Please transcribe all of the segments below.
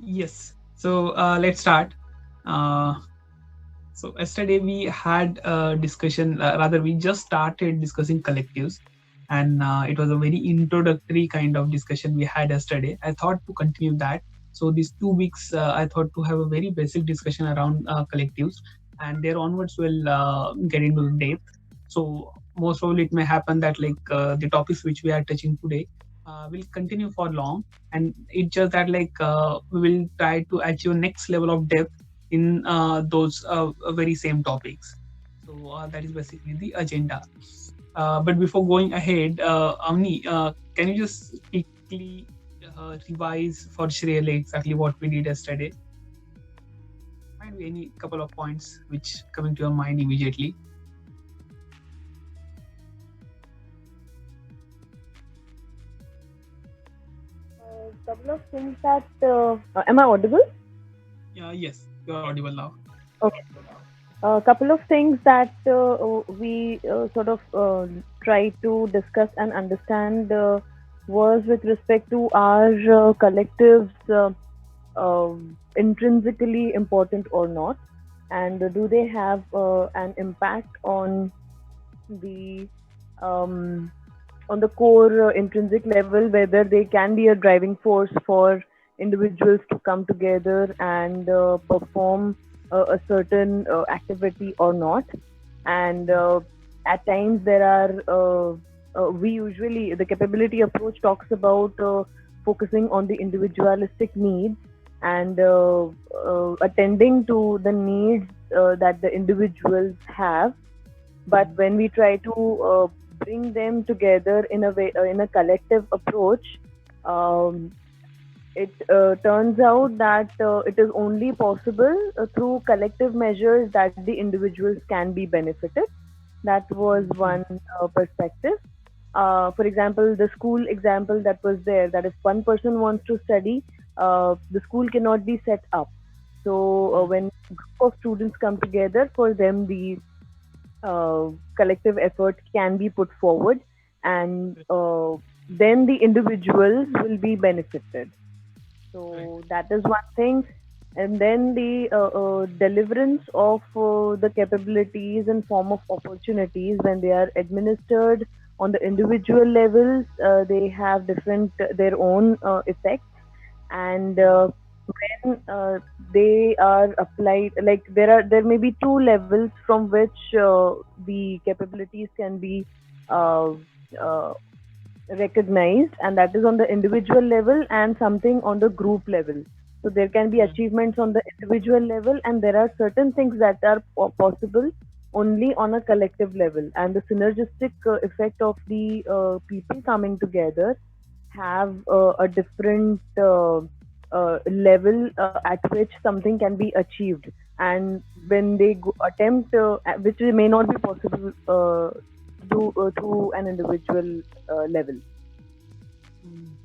Yes. So let's start. Uh, so yesterday we had a discussion. Rather, we just started discussing collectives, and it was a very introductory kind of discussion we had yesterday. I thought to continue that. So these 2 weeks, I thought to have a very basic discussion around collectives, and there onwards we'll get into depth. So most probably it may happen that the topics which we are touching today will continue for long, and it's just that we will try to achieve next level of depth in those very same topics. So that is basically the agenda. But before going ahead, Avni, can you just quickly revise for Shreya exactly what we did yesterday? Might be any couple of points which coming to your mind immediately. Couple of things that am I audible? Yes, you are audible now. Okay. A couple of things that we sort of try to discuss and understand was with respect to our collectives intrinsically important or not, and do they have an impact the um, on the core intrinsic level, whether they can be a driving force for individuals to come together and perform a certain activity or not. And at times there are we usually the capability approach talks about focusing on the individualistic needs and attending to the needs that the individuals have, but Mhm. when we try to bring them together in a way in a collective approach, um, it turns out that it is only possible through collective measures that the individuals can be benefited. That was Mhm. one perspective. For example, the school example that was there, that if one person wants to study, the school cannot be set up. So Mhm. when a group of students come together, for them the collective effort can be put forward, and Correct. then the individuals will be benefited. Correct. So that is one thing. And then the deliverance of the capabilities and form of opportunities, when they are administered on the individual levels, they have different their own effects. And Mhm. when they are applied, like there may be two levels from which the capabilities can be uh, uh, recognized, and that is on the individual level and something on the group level. So there can be Mhm. achievements on the individual level, and there are certain things that are possible only on a collective level, and the synergistic effect of the people coming together have a different level at which something can be achieved. And when they attempt which may not be possible do through an individual level.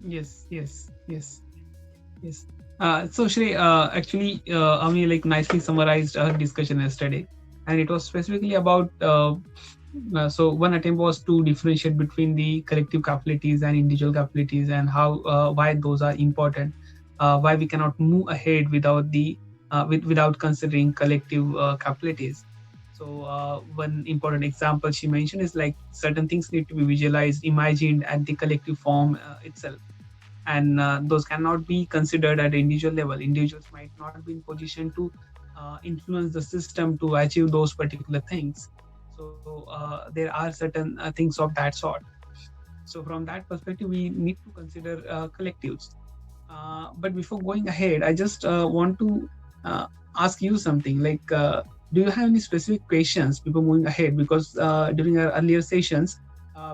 Yes, yes, yes. Yes. So Shri, actually, Avni nicely summarized our discussion yesterday, and it was specifically about. So one attempt was to differentiate between the collective capabilities and individual capabilities, and how why those are important, why we cannot move ahead without without considering collective capabilities. So one important example she mentioned is like certain things need to be visualized, imagined at the collective form itself, and those cannot be considered at individual level. Individuals might not be in position to influence the system to achieve those particular things. So there are certain things of that sort. So from that perspective we need to consider collectives. But before going ahead, I just want to uh, ask you something do you have any specific questions before moving ahead? Because during our earlier sessions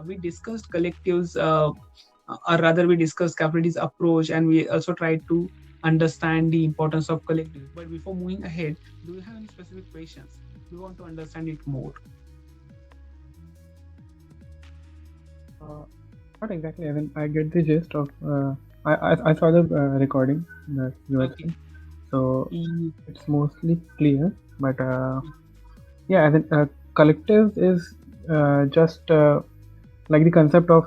we discussed collectives, or rather we discussed capabilities approach, and we also tried to understand the importance of collectives. But before moving ahead, do you have any specific questions? We want to understand it more. Uh, Not exactly. I mean, I get the gist of. I saw the recording that you were Okay. saying, so Mm, it's mostly clear. But yeah, I think collective is just like the concept of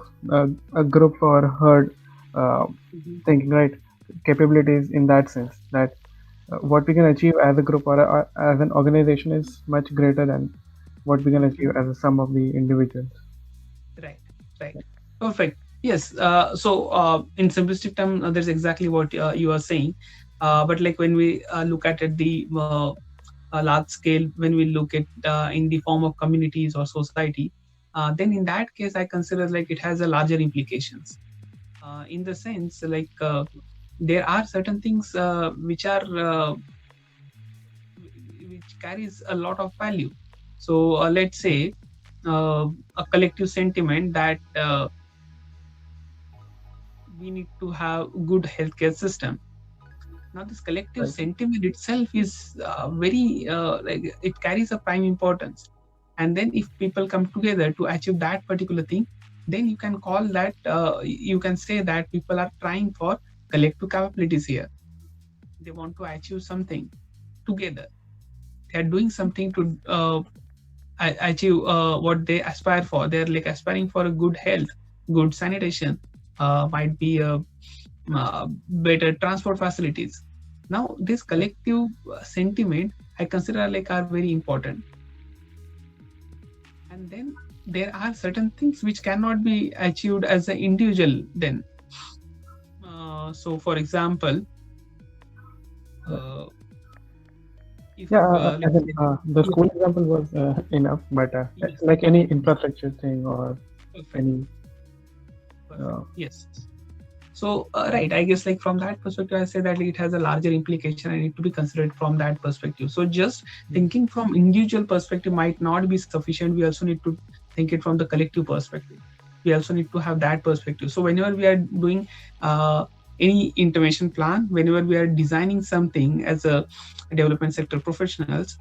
a group or herd uh, mhm, thinking, right? capabilities in that sense, that what we can achieve as a group or as an organization is much greater than what we can achieve as a sum of the individuals. Right, right. Perfect. Yes. In simplistic term, that's exactly what you are saying. But like when we look at it, the large scale, when we look at in the form of communities or society, then in that case, I consider like it has a larger implications. In the sense, like there are certain things which carries a lot of value. So let's say a collective sentiment that we need to have good healthcare system. Now this collective Right. sentiment itself is very like it carries a prime importance, and then if people come together to achieve that particular thing, then you can call that you can say that people are trying for collective capabilities here. They want to achieve something together. They are doing something to achieve what they aspire for. They're like aspiring for a good health, good sanitation, might be better transport facilities. Now, this collective sentiment I consider like are very important. And then there are certain things which cannot be achieved as an individual. Then, so for example, uh, if Yeah, let's say, the yeah, school example was enough, but yes, like any infrastructure thing or perfect, any perfect, uh, yes. So, right, I guess like from that perspective, I say that it has a larger implication and need to be considered from that perspective. So, just thinking from individual perspective might not be sufficient. We also need to think it from the collective perspective. We also need to have that perspective. So, whenever we are doing any intervention plan, whenever we are designing something as a development sector professionals,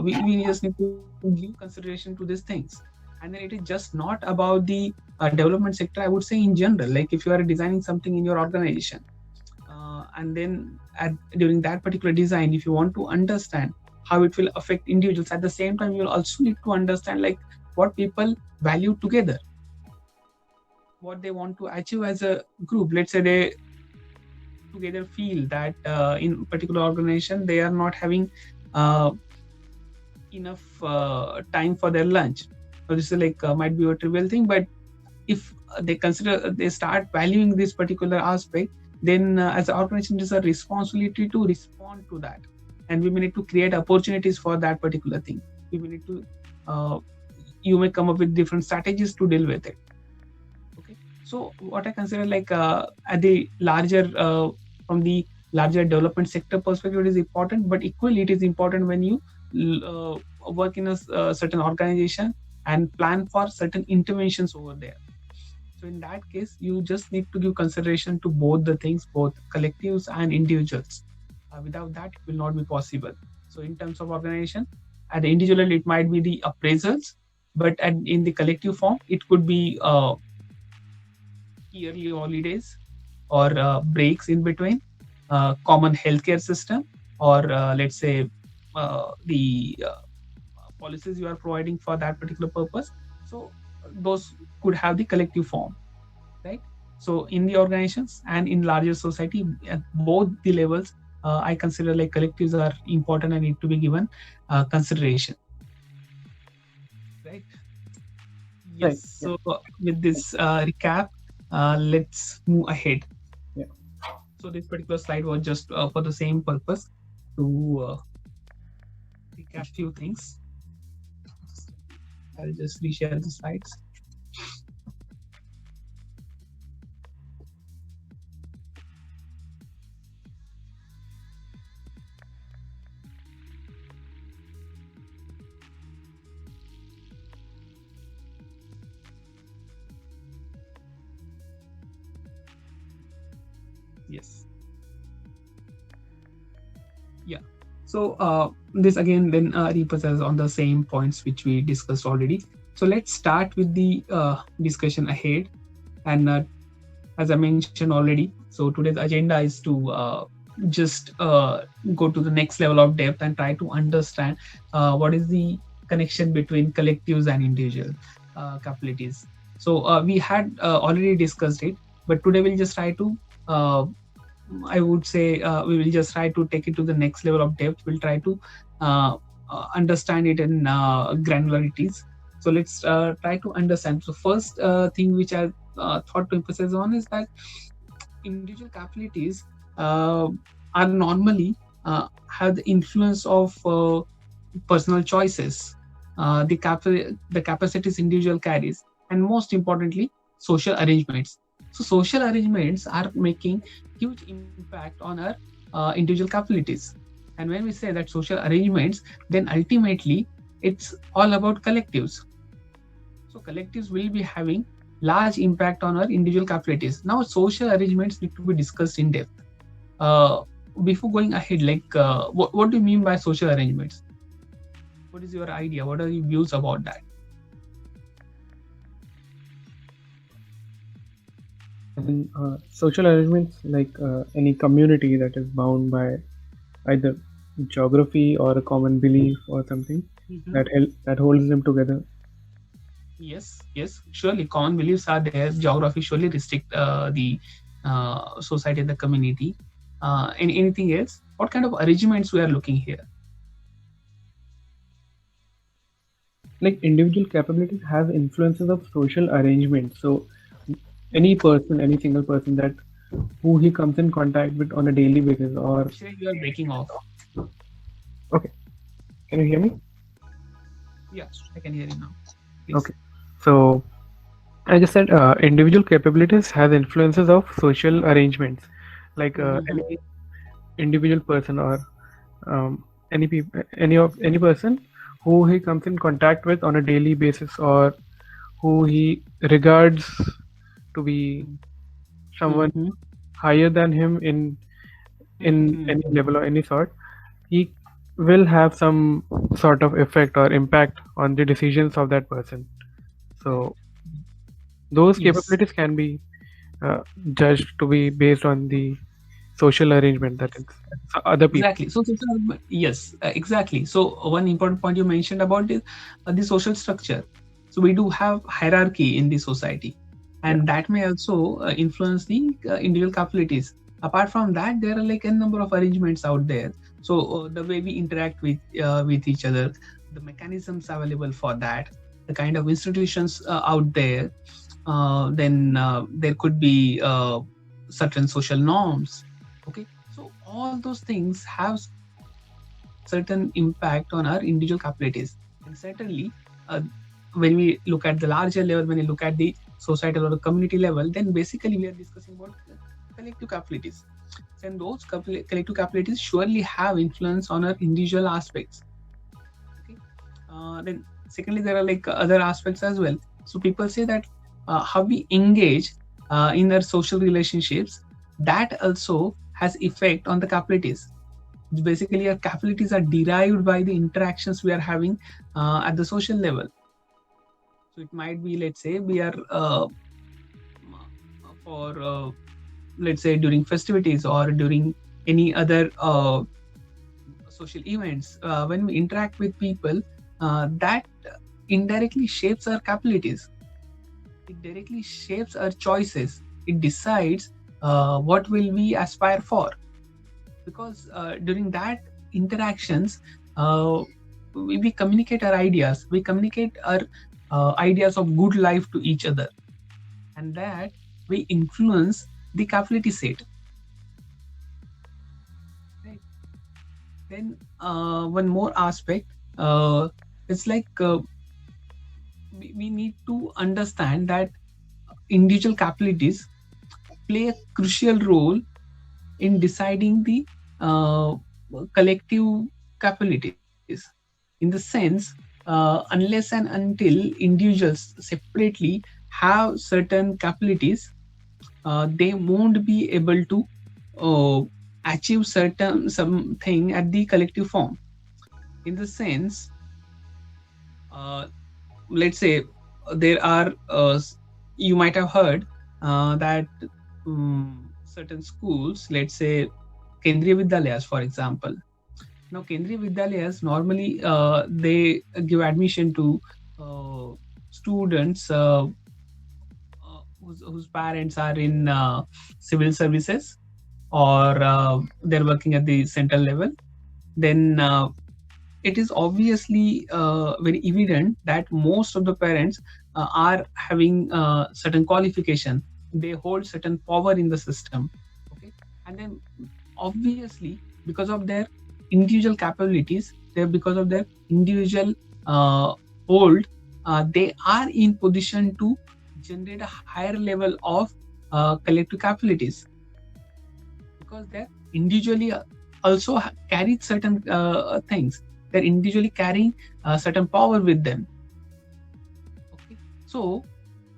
we just need to give consideration to these things. And then it is just not about the development sector, I would say in general. Like if you are designing something in your organization, and then during that particular design, if you want to understand how it will affect individuals, at the same time you'll also need to understand like what people value together, what they want to achieve as a group. Let's say they together feel that in particular organization they are not having uh, enough time for their lunch. So this is like might be a trivial thing, but if they consider they start valuing this particular aspect, then as an organization, it is a responsibility to respond to that, and we may need to create opportunities for that particular thing. We may need to you may come up with different strategies to deal with it. Okay, so what I consider like at the larger from the larger development sector perspective, it is important, but equally it is important when you work in a certain organization and plan for certain interventions over there. So in that case, you just need to give consideration to both the things, both collectives and individuals. Without that, it will not be possible. So in terms of organization, at the individual level, it might be the appraisals, but in the collective form, it could be yearly holidays or breaks in between, common healthcare system, or let's say the policies you are providing for that particular purpose. So those could have the collective form, right? So in the organizations and in larger society, at both the levels, I consider like collectives are important and need to be given consideration, right? Yes. right. Yeah. So with this recap, let's move ahead. Yeah. So this particular slide was just for the same purpose to recap few things. I'll just reshare the slides. Yes. Yeah. So this again then represents on the same points which we discussed already. So let's start with the discussion ahead. And as I mentioned already, so today's agenda is to just go to the next level of depth and try to understand what is the connection between collectives and individual capabilities. So we had already discussed it, but today we'll just try to I would say we will just try to take it to the next level of depth. We'll try to understand it in granularities. So let's try to understand. So first thing which I thought to emphasize on is that individual capabilities uh, are normally have the influence of personal choices, the capacities individual carries, and most importantly, social arrangements. So social arrangements are making huge impact on our individual capabilities. And when we say that social arrangements, then ultimately it's all about collectives. So collectives will be having large impact on our individual capabilities. Now, social arrangements need to be discussed in depth. Uh, Before going ahead, what do you mean by social arrangements? What is your idea? What are your views about that? As in social arrangements, like any community that is bound by either geography or a common belief or something Mhm. that holds them together. Yes, surely common beliefs are there. Geography surely restrict the society and the community. And anything else? What kind of arrangements we are looking here? Like individual capabilities have influences of social arrangements. So any person, any single person that who he comes in contact with on a daily basis, or Actually, you are breaking off. okay, can you hear me? Yes, I can hear you now. Please. Okay, so I just said individual capabilities has influences of social arrangements, like Mhm. any individual person or any people, any person who he comes in contact with on a daily basis, or who he regards to be someone Mhm. higher than him in Mhm. any level or any sort, he will have some sort of effect or impact on the decisions of that person. So those Yes. capabilities can be uh, judged to be based on the social arrangement that is other people. Exactly. Yes, exactly. So one important point you mentioned about is the social structure. So we do have hierarchy in the society, Yeah. and that may also influence the individual capabilities. Apart from that, there are like a number of arrangements out there. So the way we interact with each other, the mechanisms available for that, the kind of institutions out there. Then there could be certain social norms. Okay, so all those things have certain impact on our individual capabilities. And certainly, uh, when we look at the larger level, when you look at the societal or the community level, then basically we are discussing about collective capabilities. And those collective capabilities surely have influence on our individual aspects. Okay. Then secondly, there are like other aspects as well. So people say that how we engage in our social relationships, that also has effect on the capabilities. Basically, our capabilities are derived by the interactions we are having at the social level. So it might be, let's say, we are for let's say during festivities or during any other social events, when we interact with people, that indirectly shapes our capabilities. It directly shapes our choices. It decides what will we aspire for. Because during that interactions, we communicate our ideas. We communicate our ideas of good life to each other, and that we influence the capability set. Right? Then one more aspect. It's like we need to understand that individual capabilities play a crucial role in deciding the collective capabilities. In the sense, unless and until individuals separately have certain capabilities, they won't be able to uh, achieve certain something at the collective form. In the sense, uh, let's say there are you might have heard that certain schools, let's say Kendriya Vidyalayas, for example. Now, Kendriya Vidyalayas normally they give admission to uh, students whose parents are in civil services or they're working at the central level, then it is obviously very evident that most of the parents are having certain qualification. They hold certain power in the system. Okay, and then obviously because of their individual capabilities, because of their individual hold, they are in position to generate a higher level of collective capabilities, because they're individually also carried certain things. They're individually carrying certain power with them. Okay, so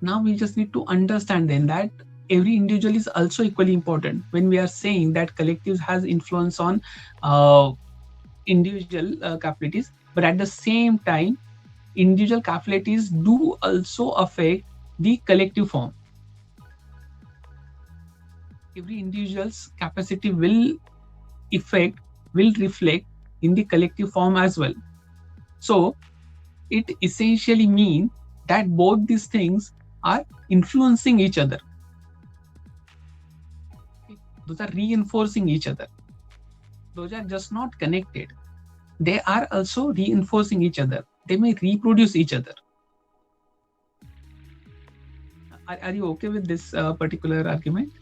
now we just need to understand then that every individual is also equally important. When we are saying that collectives has influence on uh, individual capabilities, but at the same time individual capabilities do also affect the collective form. Every individual's capacity will effect, will reflect in the collective form as well. So it essentially means that both these things are influencing each other. Okay? Those are reinforcing each other. Those are just not connected. They are also reinforcing each other. They may reproduce each other. Are you okay with this particular argument?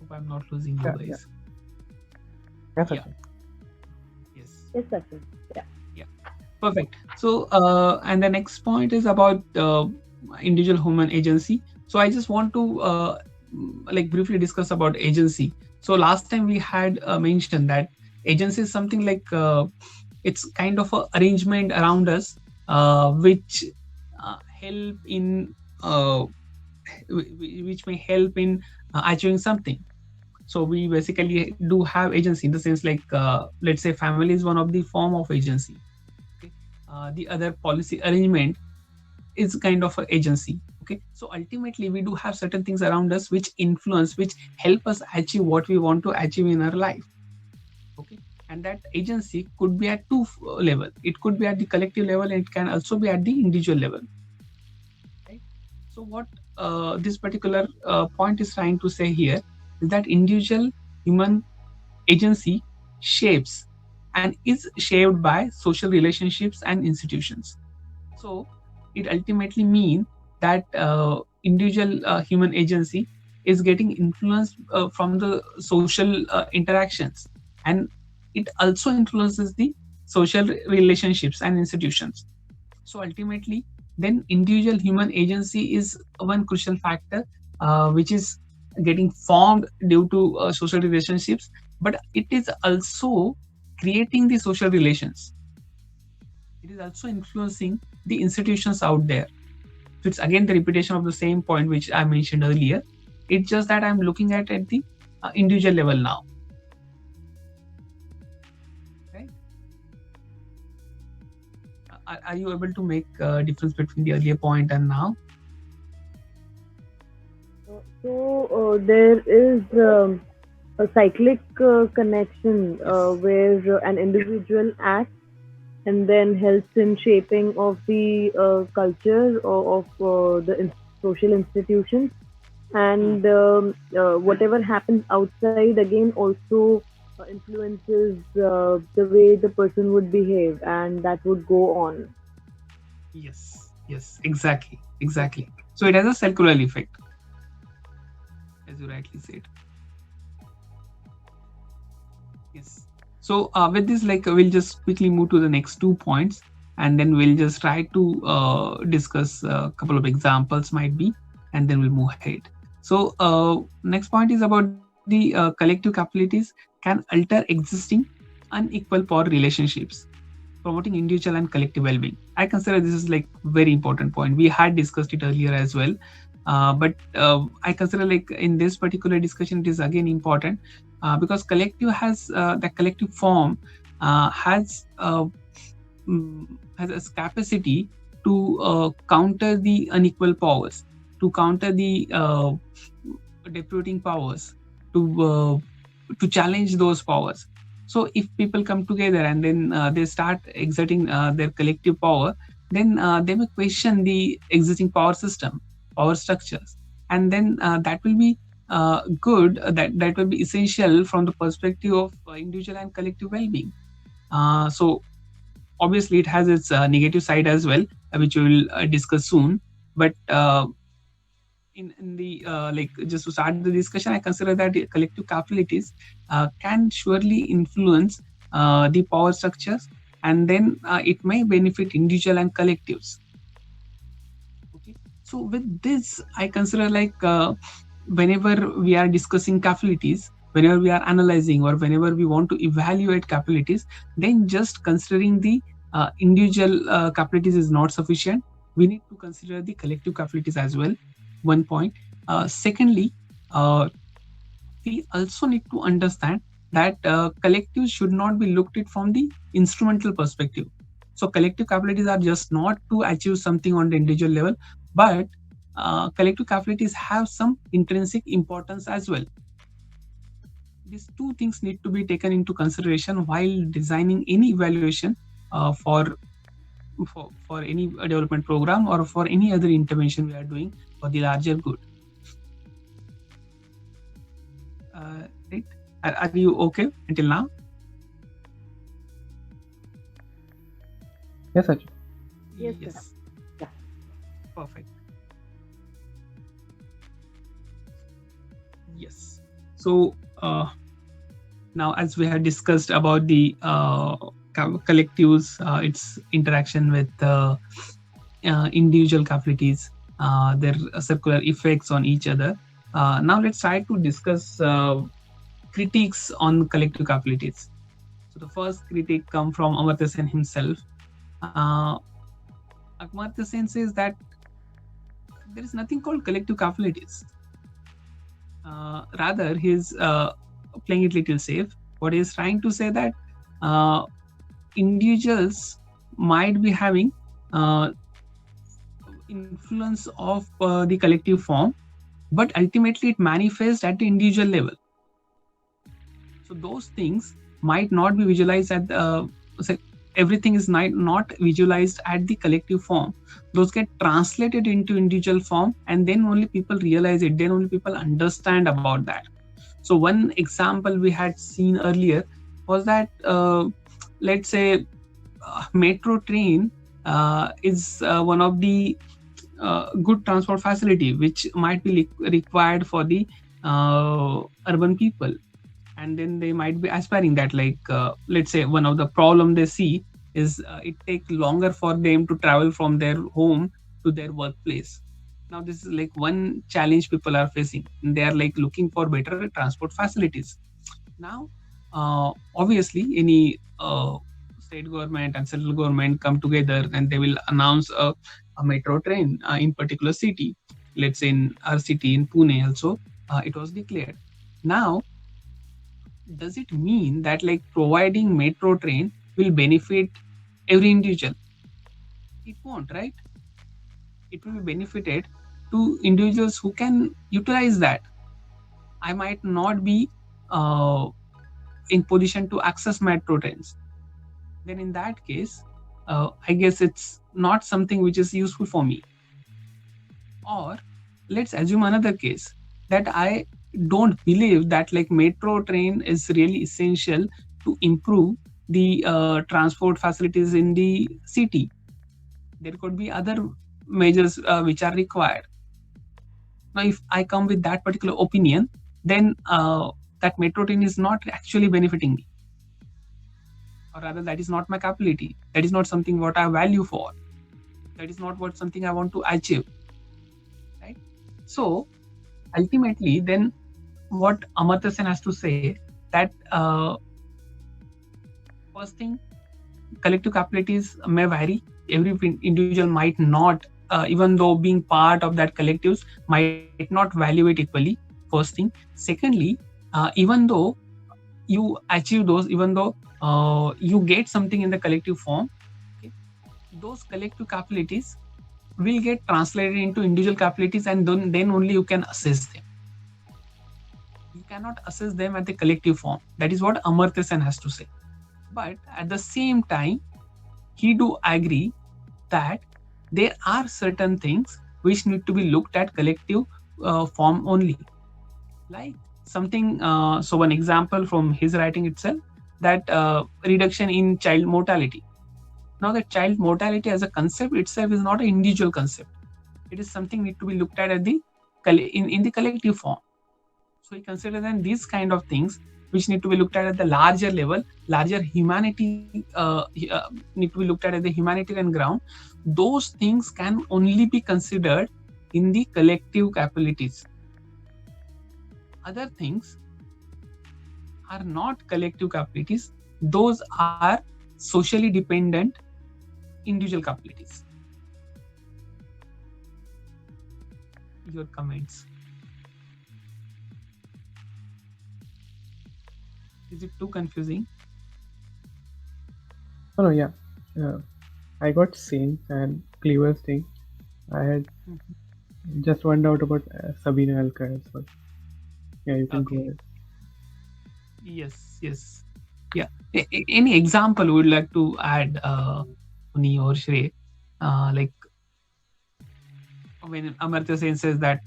Hope I'm not losing you guys. Yes, Yeah. Sachin. Yes. Yes, Sachin. Yeah. Perfect. So, and the next point is about individual human agency. So, I just want to like briefly discuss about agency. So, last time we had mentioned that agency is something like it's kind of a arrangement around us which help in which may help in achieving something. So we basically do have agency in the sense like let's say family is one of the form of agency. Okay, the other policy arrangement is kind of an agency. Okay, so ultimately we do have certain things around us which influence, which help us achieve what we want to achieve in our life. Okay, and that agency could be at two level. It could be at the collective level, and it can also be at the individual level. Right? So what this particular point is trying to say here is that individual human agency shapes and is shaped by social relationships and institutions. So it ultimately means that individual human agency is getting influenced from the social interactions, and it also influences the social relationships and institutions. So ultimately, then individual human agency is one crucial factor which is getting formed due to social relationships, but it is also creating the social relations. It is also influencing the institutions out there. So it's again the repetition of the same point which I mentioned earlier. It's just that I'm looking at the individual level now. Right? Are you able to make a difference between the earlier point and now? So there is a cyclic connection Yes. where an individual acts and then helps in shaping of the culture of the social institutions, Hmm. and whatever happens outside again also influences the way the person would behave, and that would go on. Yes. Yes. Exactly. Exactly. So it has a circular effect, as you rightly said. Yes. So with this, like we'll just quickly move to the next 2 points, and then we'll just try to discuss a couple of examples, might be, and then we'll move ahead. So next point is about the collective capabilities can alter existing unequal power relationships, promoting individual and collective well-being. I consider this is like very important point. We had discussed it earlier as well, but I consider like in this particular discussion it is again important because collective has the collective form mm, has a capacity to counter the unequal powers, to counter the deputing powers, to challenge those powers. So if people come together and then they start exerting their collective power, then they may question the existing power system, power structures, and then that will be good. That will be essential from the perspective of individual and collective well-being. So obviously, it has its negative side as well, which we will discuss soon. But in the like, just to start the discussion, I consider that the collective capabilities can surely influence the power structures, and then it may benefit individual and collectives. Okay, so with this, I consider like whenever we are discussing capabilities, whenever we are analyzing, or whenever we want to evaluate capabilities, then just considering the individual capabilities is not sufficient. We need to consider the collective capabilities as well. One point. Secondly, uh, we also need to understand that collectives should not be looked at from the instrumental perspective. So collective capabilities are just not to achieve something on the individual level, but collective capabilities have some intrinsic importance as well. These two things need to be taken into consideration while designing any evaluation for any development program or for any other intervention we are doing for the larger good. Right? Are you okay until now? Yes, Ajay. Yes, sir. Yes. Yeah. Perfect. Yes. So now, as we have discussed about the collectives, its interaction with individual capabilities, their circular effects on each other. Now let's try to discuss critiques on collective capabilities. So the first critique come from Amartya Sen himself. Uh, Amartya Sen says that there is nothing called collective capabilities. Rather, he's playing it little safe. What he's trying to say that uh, individuals might be having influence of the collective form, but ultimately it manifests at the individual level. So those things might not be visualized at the everything is not visualized at the collective form. Those get translated into individual form, and then only people realize it, then only people understand about that. So one example we had seen earlier was that let's say metro train is one of the good transport facility which might be required for the urban people, and then they might be aspiring that, like let's say one of the problem they see is it take longer for them to travel from their home to their workplace. Now this is like one challenge people are facing, and they are like looking for better transport facilities. Now obviously any state government and central government come together and they will announce a metro train in particular city. Let's say in our city in Pune also it was declared. Now does it mean that like providing metro train will benefit every individual? It won't, right? It will be benefited to individuals who can utilize that. I might not be uh, in position to access metro trains. Then in that case, I guess it's not something which is useful for me. Or let's assume another case that I don't believe that like metro train is really essential to improve the transport facilities in the city. There could be other measures which are required. Now if I come with that particular opinion, then that metro train is not actually benefiting me, or rather that is not my capability, that is not something what I value for, that is not what something I want to achieve, right? So ultimately then what Amartya Sen has to say that first thing, collective capabilities may vary. Every individual might not, even though being part of that collectives, might not value it equally. First thing. Secondly, even though you achieve those, even though you get something in the collective form, okay, those collective capabilities will get translated into individual capabilities, and then only you can assess them. You cannot assess them at the collective form. That is what Amartya Sen has to say. But at the same time, he do agree that there are certain things which need to be looked at collective form only, like something. So one example from his writing itself, that reduction in child mortality. Now the child mortality as a concept itself is not an individual concept. It is something need to be looked at the in the collective form. So we consider then these kind of things which need to be looked at the larger level, larger humanity need to be looked at the humanitarian ground. Those things can only be considered in the collective capabilities. Other things are not collective capabilities; those are socially dependent individual capabilities. Your comments. Is it too confusing? Oh, no, yeah. I got same and Cleaver's thing. I had just one doubt about Sabina Alcaraz, but yeah, you can go Okay. ahead. Yes, yes. Yeah. Any example you would like to add, Uni or Shrey? Like when Amartya Sen says that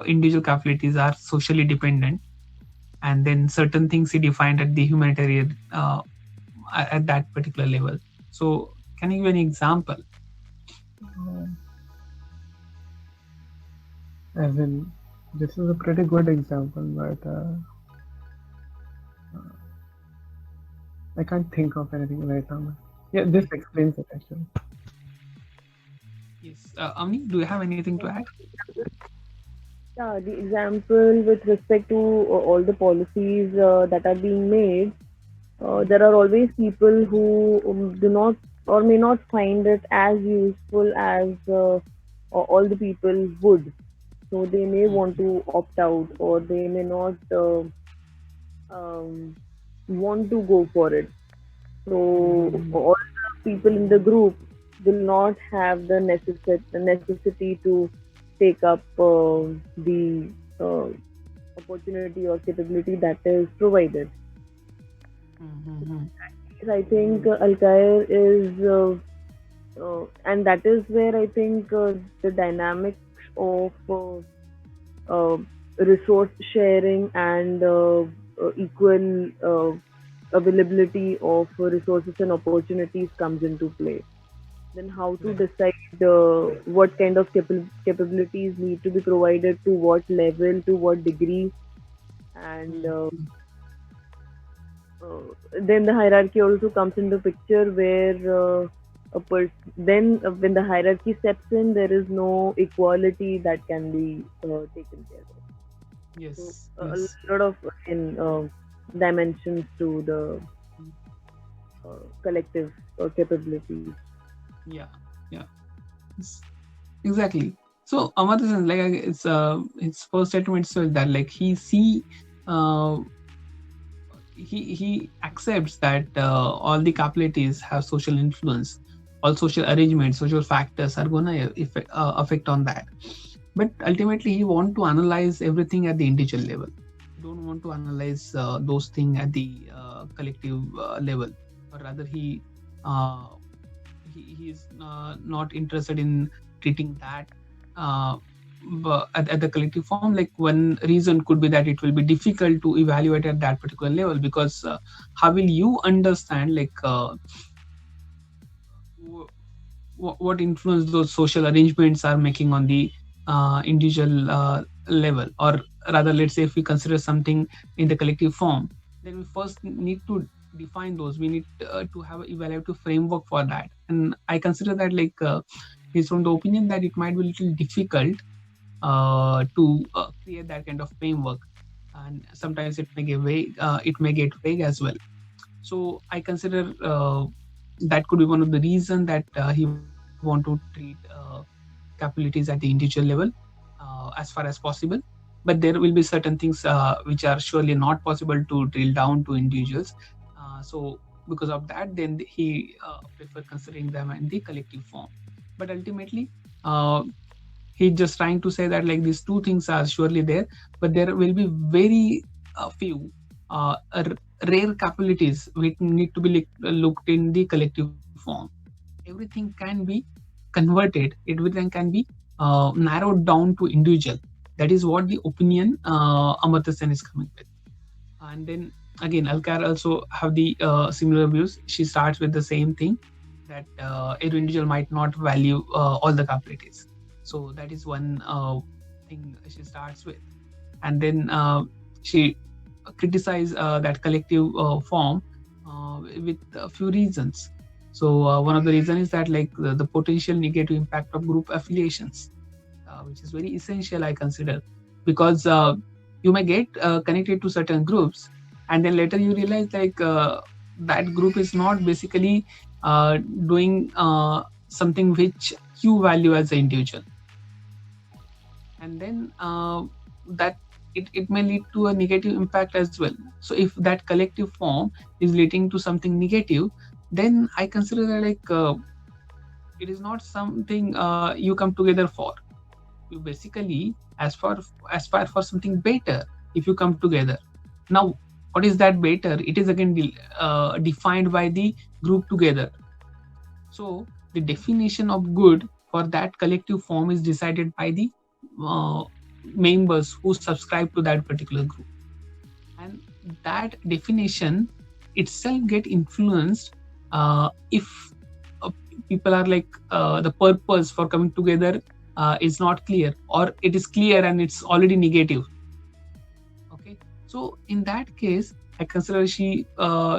individual capabilities are socially dependent, and then certain things he defined at the humanitarian at that particular level. So, can you give an example? As in, this is a pretty good example, but I can't think of anything right now. Yeah, this Okay. explains it actually. Yes. Amni, do you have anything to add? Yeah, the example with respect to all the policies that are being made, there are always people who do not or may not find it as useful as all the people would. So they may want to opt out, or they may not um, want to go for it. So Mhm. all the people in the group will not have the necessity to take up the uh, opportunity or capability that is provided. Mhm. I think Alcair is, and that is where I think the dynamics of uh, resource sharing and equal availability of resources and opportunities comes into play. Then how to Right. decide what kind of capabilities need to be provided to what level, to what degree, and Mhm. uh, then the hierarchy also comes into picture where then when the hierarchy steps in, there is no equality that can be taken care of. So Yes. a Yes. lot of dimensions to the collective capabilities. Yeah. Yeah. Yes. Exactly. So Amartya, like it's his first statement says that like uh, he accepts that all the capabilities have social influence, all social arrangements, social factors are gonna affect on that. But ultimately, he want to analyze everything at the individual level. He don't want to analyze those things at the collective level, or rather, uh, he is not interested in treating that at the collective form. Like one reason could be that it will be difficult to evaluate at that particular level, because how will you understand like what influence those social arrangements are making on the individual level, or rather, let's say if we consider something in the collective form, then we first need to define those. We need to have an evaluative framework for that, and I consider that like is from the opinion that it might be a little difficult to create that kind of framework, and sometimes it may get vague. It may get vague as well. So I consider that could be one of the reason that he want to treat capabilities at the individual level as far as possible. But there will be certain things which are surely not possible to drill down to individuals. So because of that, then he prefer considering them in the collective form. But ultimately, uh, he's just trying to say that like these two things are surely there, but there will be very few rare capabilities which need to be looked in the collective form. Everything can be converted, everything can be narrowed down to individual. That is what the opinion Amartya Sen is coming with. And then again, Alcar also have the similar views. She starts with the same thing, that every individual might not value all the capabilities. So that is one thing she starts with. And then she criticize that collective form with a few reasons. So one of the reasons is that like the potential negative impact of group affiliations, which is very essential, I consider, because you may get connected to certain groups, and then later you realize like that group is not basically doing something which you value as an individual, and then that it may lead to a negative impact as well. So if that collective form is leading to something negative, then I consider that like it is not something you come together for. You basically aspire for something better if you come together. Now, what is that better? It is again defined by the group together. So the definition of good for that collective form is decided by the uh, members who subscribe to that particular group, and that definition itself get influenced if people are like the purpose for coming together is not clear, or it is clear and it's already negative. Okay, so in that case I consider she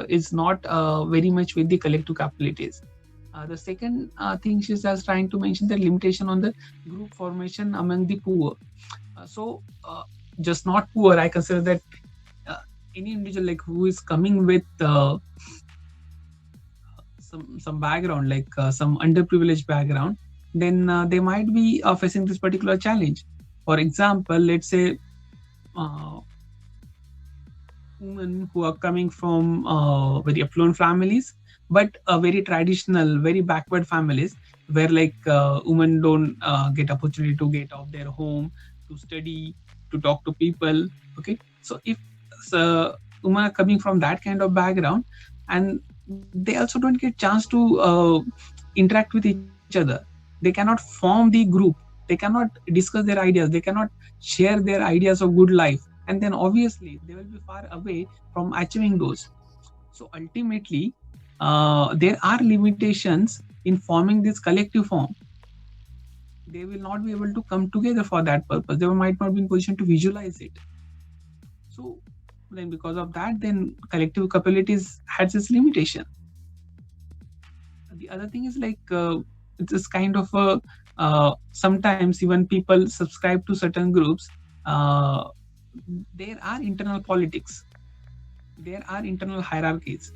is not very much with the collective capabilities. The second thing she's just trying to mention, the limitation on the group formation among the poor. Just not poor, I consider that any individual like who is coming with some background, like some underprivileged background, then they might be facing this particular challenge. For example, let's say women who are coming from very affluent families, but very traditional, very backward families, where like women don't get opportunity to get out their home, to study, to talk to people. Okay, so if women are coming from that kind of background, and they also don't get chance to interact with each other, they cannot form the group, they cannot discuss their ideas, they cannot share their ideas of good life, and then obviously they will be far away from achieving those. So ultimately there are limitations in forming this collective form. They will not be able to come together for that purpose, they might not be in position to visualize it. So then because of that, then collective capabilities has its limitation. The other thing is like it's this kind of a sometimes even people subscribe to certain groups, there are internal politics, there are internal hierarchies,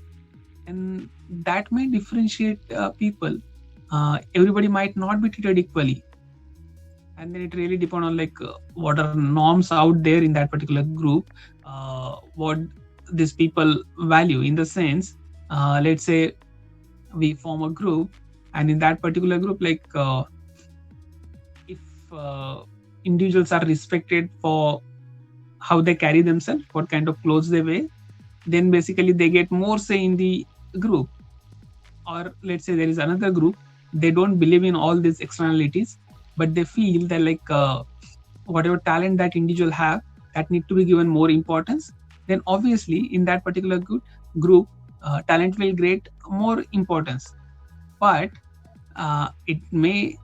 and that may differentiate people. Everybody might not be treated equally, and then it really depends on like what are norms out there in that particular group, what these people value, in the sense let's say we form a group, and in that particular group, like if individuals are respected for how they carry themselves, what kind of clothes they wear, then basically they get more say in the group. Or let's say there is another group, they don't believe in all these externalities, but they feel that like whatever talent that individual have, that need to be given more importance, then obviously in that particular group talent will get more importance. But it may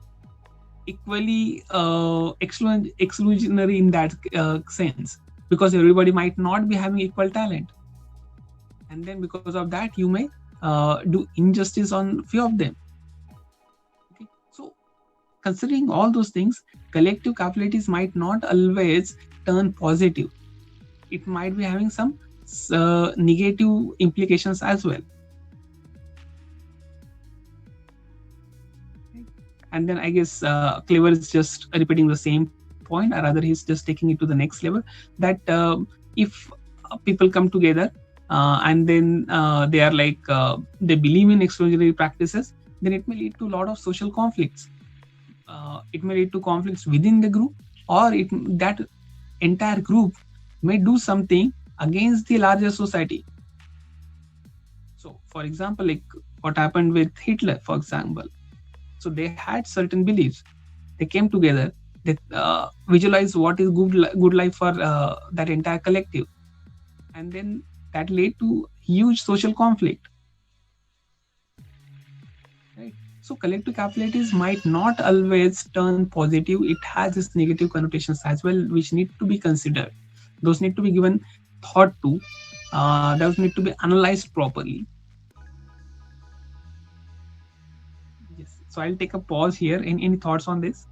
equally exclusionary in that sense, because everybody might not be having equal talent, and then because of that you may do injustice on few of them. Okay, so considering all those things, collective capabilities might not always turn positive, it might be having some negative implications as well. And then I guess Clever is just repeating the same point, or rather he's just taking it to the next level, that if people come together and then they are like they believe in exclusionary practices, then it may lead to a lot of social conflicts. It may lead to conflicts within the group, or that entire group may do something against the larger society. So for example, like what happened with Hitler, for example, So they had certain beliefs. They came together. They visualized what is good life for that entire collective, and then that led to huge social conflict. Right. So collective capabilities might not always turn positive. It has its negative connotations as well, which need to be considered. Those need to be given thought to. Those need to be analyzed properly. Yes. So I'll take a pause here. Any thoughts on this?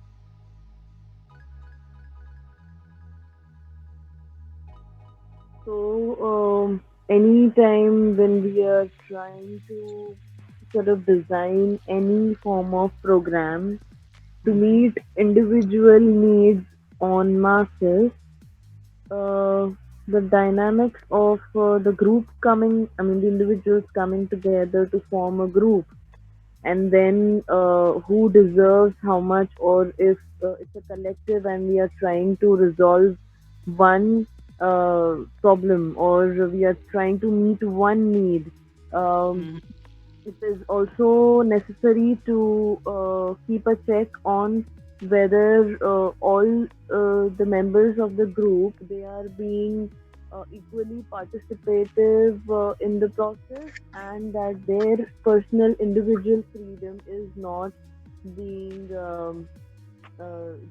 So, anytime when we are trying to sort of design any form of program to meet individual needs on masses, uh, the dynamics of the group coming, I mean, the individuals coming together to form a group, and then who deserves how much, or if it's a collective and we are trying to resolve one problem, or we are trying to meet one need. Um, Mhm. it is also necessary to keep a check on whether all the members of the group, they are being equally participative in the process, and that their personal individual freedom is not being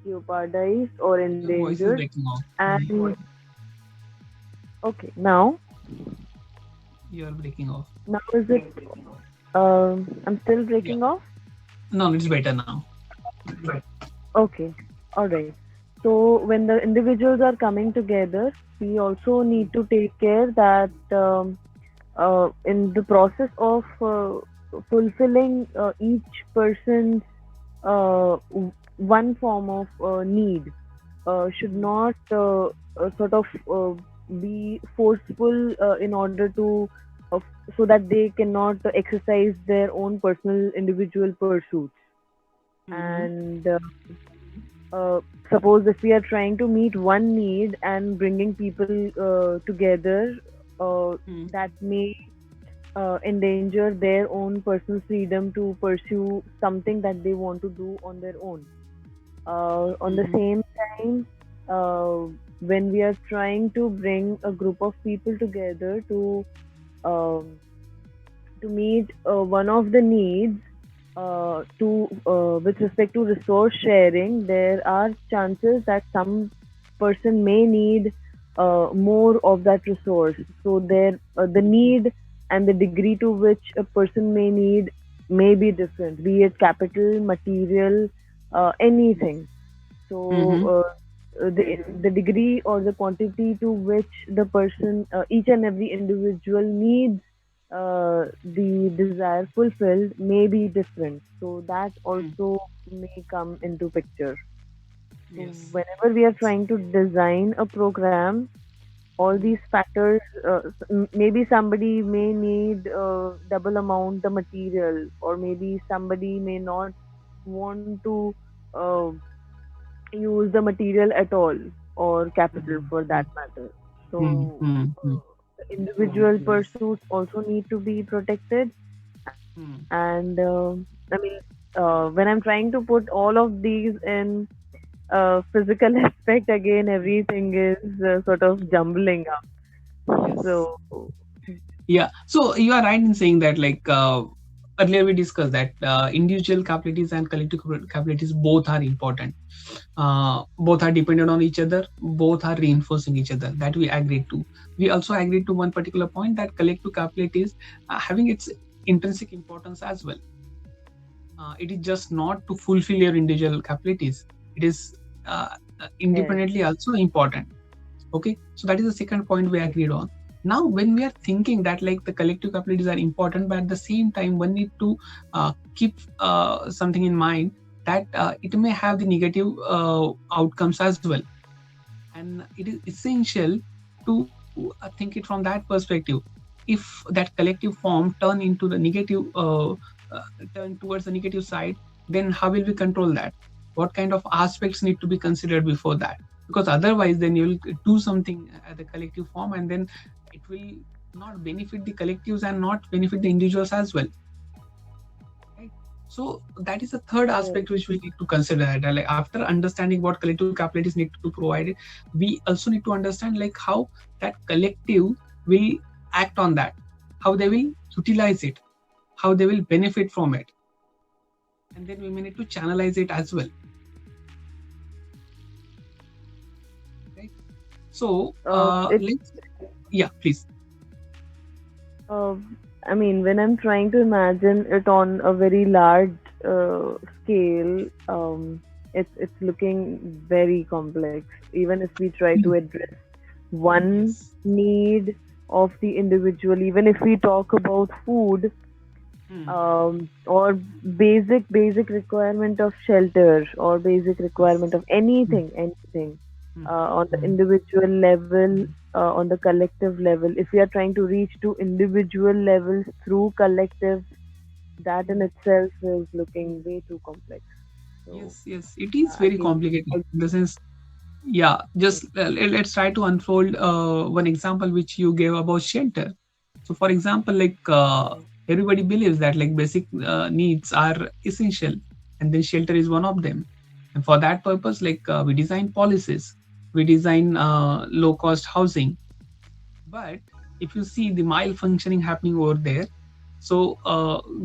jeopardized or Your voice is endangered. breaking off. And okay, You are breaking off. now is it I'm still Yeah. breaking off. No, it's better now. Okay, all right. So when the individuals are coming together, we also need to take care that in the process of fulfilling each person's one form of need should Mhm. not sort of be forceful in order to uh, so that they cannot exercise their own personal individual pursuits. Mhm. And uh, suppose if we are trying to meet one need and bringing people together, Mhm. that may endanger their own personal freedom to pursue something that they want to do on their own. On the Mhm. same time, uh, when we are trying to bring a group of people together um, to meet one of the needs, to with respect to resource sharing, there are chances that some person may need more of that resource. So there, the need and the degree to which a person may need may be different, be it capital, material, anything. So Mhm. the degree or the quantity to which the person, each and every individual needs the desire fulfilled may be different. So that Mhm. also may come into picture. So Yes. whenever we are trying to design a program, all Mhm. these factors, maybe somebody may need double amount the material, or maybe somebody may not want to uh, use the material at all, or capital Mhm. for that matter. Mhm. So Mhm. the individual pursuits also need to be protected. Mhm. And I mean, when I'm trying to put all of these in physical aspect, again, everything is sort of jumbling up. Yes. So, Yeah. So you are right in saying that, like, earlier we discussed that individual capabilities and collective capabilities both are important. Both are dependent on each other. Both are reinforcing each other. That we agreed to. We also agreed to one particular point that collective capabilities having its intrinsic importance as well. It is just not to fulfill your individual capabilities. It is uh, yes, independently also important. Okay, so that is the second point we agreed on. Now when we are thinking that, like, the collective capabilities are important, but at the same time one need to keep something in mind, that it may have the negative outcomes as well, and it is essential to think it from that perspective. If that collective form turn into the negative turn towards the negative side, then how will we control that? What kind of aspects need to be considered before that? Because otherwise then you'll do something at the collective form, and then it will not benefit the collectives and not benefit the individuals as well, right? So that is the third Yes. aspect which we need to consider. That, like, after understanding what collective capabilities need to provide, we also need to understand like how that collective will act on that, how they will utilize it, how they will benefit from it, and then we may need to channelize it as well, right? So It let's, yeah, please. Uh, I mean, when I'm trying to imagine it on a very large scale, it's looking very complex. Even if we try to Mm. address one Yes. need of the individual, even if we talk about food, Mm. or basic requirement of shelter, or basic requirement Yes. of Mm. anything, Mm. on the Mm. individual level, on the collective level, if we are trying to reach to individual levels through collective, that in Mm. itself is looking way too complex. So Yes, yes, it is very again, complicated in the sense. Yeah, just let's try to unfold one example which you gave about shelter. So, for example, like everybody believes that like basic needs are essential, and then shelter is one of them. And for that purpose, like we design policies, we design low-cost housing. But if you see the malfunctioning happening over there, so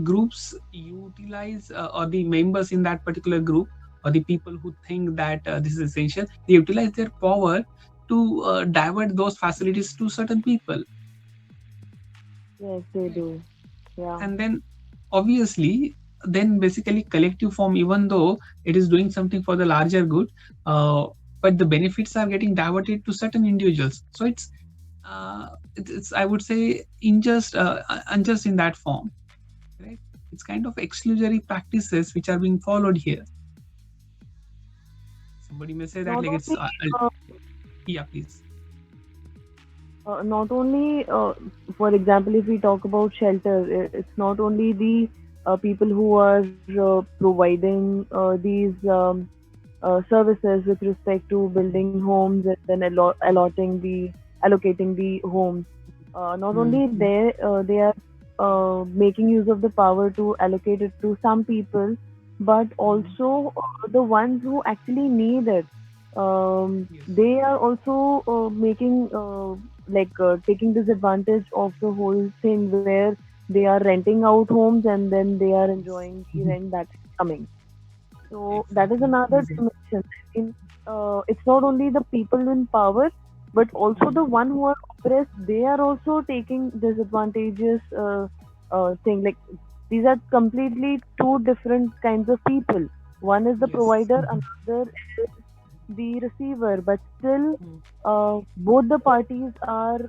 groups utilize or the members in that particular group or the people who think that this is essential, they utilize their power to divert those facilities to certain people, yes, they right? do. Yeah. And then obviously then basically collective form, even though it is doing something for the larger good, uh, but the benefits are getting diverted to certain individuals. So it's I would say unjust in that form, right? It's kind of exclusionary practices which are being followed here. Somebody may say that Not like it's only uh, yeah, please. not only for example, if we talk about shelter, it's not only the people who are providing these services with respect to building homes and then allocating the homes. Not only Mm-hmm. they are making use of the power to allocate it to some people, but Mm-hmm. also the ones who actually need it. Yes. They are also making taking disadvantage of the whole thing, where they are renting out homes and then they are Yes. enjoying the Mhm. rent that's coming. So that is Exactly. another Exactly. dimension. In It's not only the people in power, but also the Mm. one who are oppressed. They are also taking disadvantageous thing. Like, these are completely two different kinds of people. One is the Yes. provider, Mhm. another is the receiver. But still, Mm. both the parties are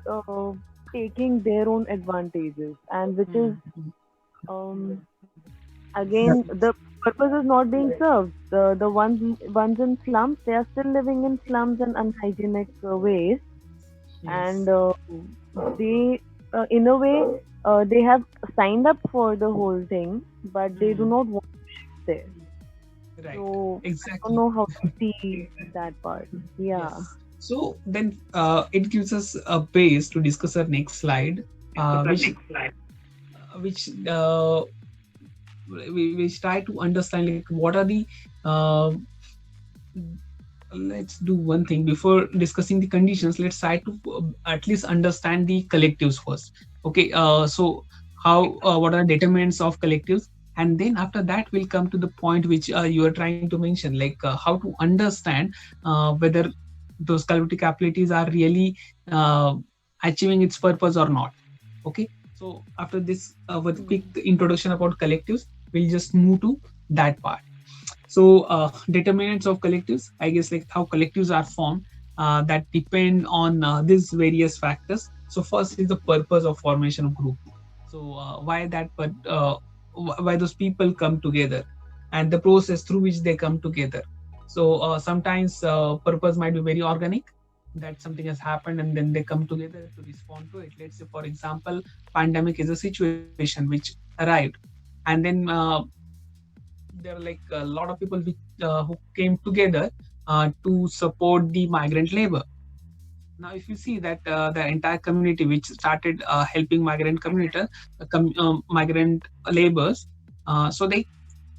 taking their own advantages, and which is Mm. Mm. um, Yes. again, Yes. the purpose is not being served. The ones in slums, they are still living in slums and unhygienic ways, Yes. and they in a way they have signed up for the whole thing, but they do Mm. not want to there. Right. So I don't Exactly. know how to see that part. Yeah. Yes. So then it gives us a base to discuss our next slide, which we try to understand like what are the uh, let's do one thing before discussing the conditions. Let's try to at least understand the collectives first. Okay, so how what are determinants of collectives, and then after that we'll come to the point which you are trying to mention, like how to understand whether those collective capabilities are really achieving its purpose or not. Okay, so after this with quick Mm. introduction about collectives, we'll just move to that part. So determinants of collectives, I guess, like how collectives are formed, that depend on these various factors. So first is the purpose of formation of group. So why that, but why those people come together, and the process through which they come together. So sometimes purpose might be very organic, that something has happened and then they come together to respond to it. Let's say, for example, pandemic is a situation which arrived, and then there are like a lot of people who came together to support the migrant labor. Now, if you see that the entire community which started helping migrant community, migrant laborers, so they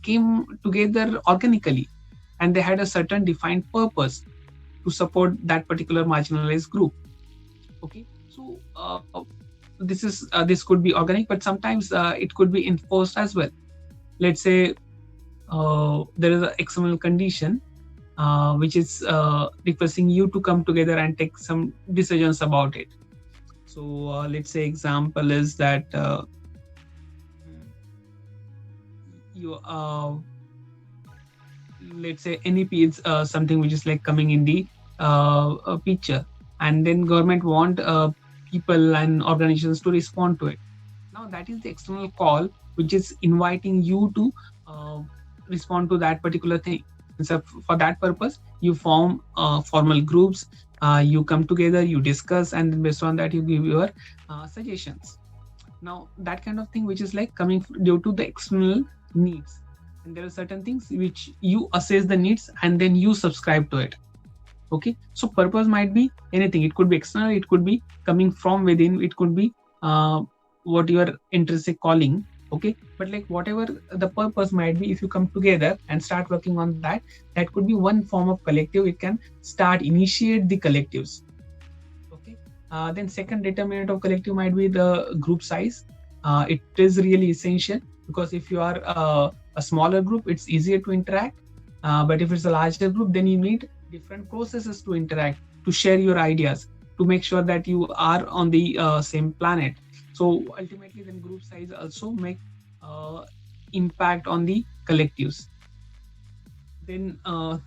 came together organically, and they had a certain defined purpose to support that particular marginalized group. Okay, so this could be organic, but sometimes it could be enforced as well. Let's say there is an external condition which is requesting you to come together and take some decisions about it. So let's say example is that you let's say NEP is something which is like coming in the picture, and then government want people and organizations to respond to it. Now that is the external call which is inviting you to respond to that particular thing. And so for that purpose, you form formal groups, you come together, you discuss, and then based on that you give your suggestions. Now that kind of thing which is like coming due to the external needs, and there are certain things which you assess the needs and then you subscribe to it. Okay, so purpose might be anything. It could be external, it could be coming from within, it could be what your intrinsic calling. Okay, but like whatever the purpose might be, if you come together and start working on that, that could be one form of collective. It can start initiate the collectives. Okay, then second determinant of collective might be the group size. It is really essential, because if you are a smaller group, it's easier to interact, but if it's a larger group, then you need different processes to interact, to share your ideas, to make sure that you are on the same planet. So ultimately then group size also make impact on the collectives. Then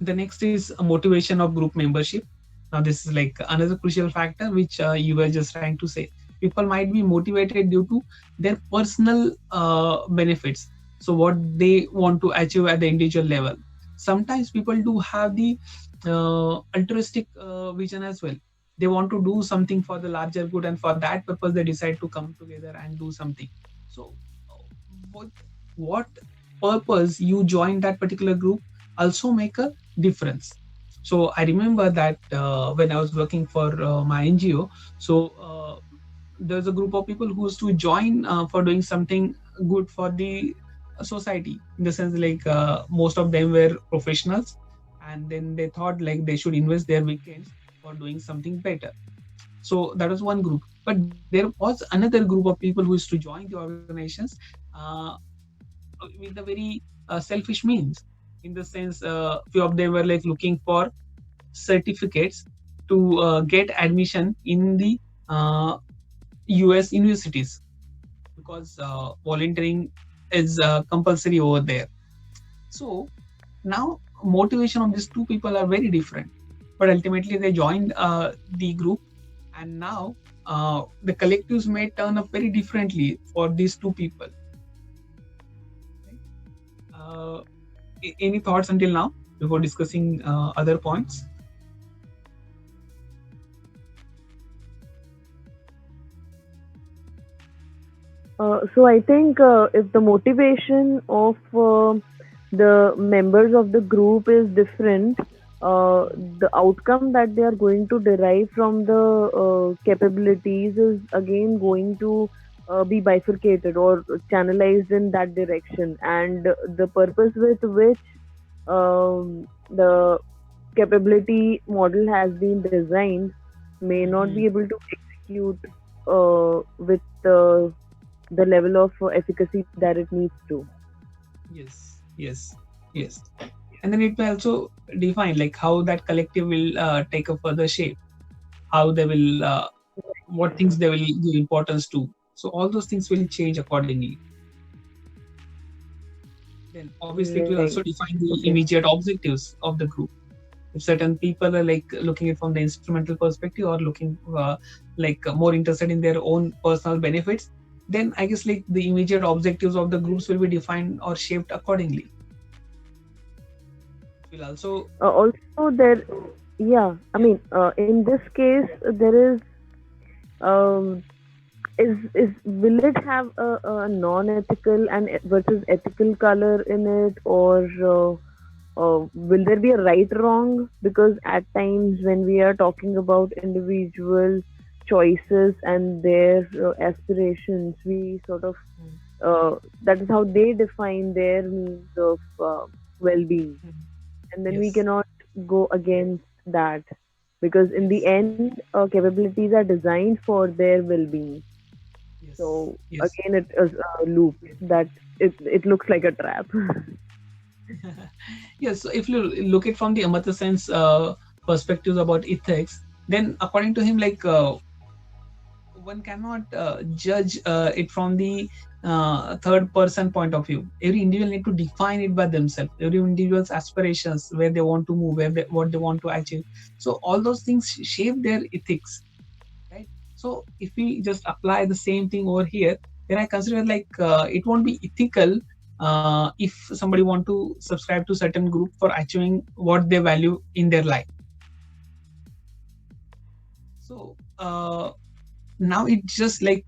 the next is a motivation of group membership. Now this is like another crucial factor which you were just trying to say. People might be motivated due to their personal benefits, so what they want to achieve at the individual level. Sometimes people do have the altruistic vision as well. They want to do something for the larger good, and for that purpose they decide to come together and do something. So what purpose you join that particular group also make a difference. So I remember that when I was working for my NGO, so there's a group of people who used to join for doing something good for the society, in the sense like most of them were professionals, and then they thought like they should invest their weekends for doing something better. So that was one group, but there was another group of people who used to join the organizations uh, with the very selfish means, in the sense few of them were like looking for certificates to get admission in the US universities, because volunteering is compulsory over there. So now motivation of these two people are very different, but ultimately they joined the group, and now the collectives may turn up very differently for these two people. uh, any thoughts until now before discussing other points? So I think if the motivation of the members of the group is different, the outcome that they are going to derive from the capabilities is again going to be bifurcated or channelized in that direction, and the purpose with which the capability model has been designed may not be able to execute with the level of efficacy that it needs to. Yes, yes, yes. And then it may also define like how that collective will take a further shape, how they will, what things they will give importance to. So all those things will change accordingly. Then obviously it will Right. also define the Okay. immediate objectives of the group. If certain people are like looking at from the instrumental perspective, or looking like more interested in their own personal benefits, then I guess like the immediate objectives of the groups will be defined or shaped accordingly. It will also Also, yeah, I mean, in this case, there um, is will it have a non-ethical and versus ethical color in it, or will there be a right wrong? Because at times when we are talking about individual choices and their aspirations, we sort of that is how they define their means of well-being, and then we Yes. cannot go against that, because in the Yes. end capabilities are designed for their well-being. Yes. So Yes. again, it is a loop that it looks like a trap. Yes. So if you look at from the Amartya Sen's perspectives about ethics, then according to him, like one cannot judge it from the third person point of view. Every individual need to define it by themselves. Every individual's aspirations, where they want to move, what they want to achieve. So all those things shape their ethics, right? So if we just apply the same thing over here, then I consider like it won't be ethical if somebody want to subscribe to certain group for achieving what they value in their life. So now it's just like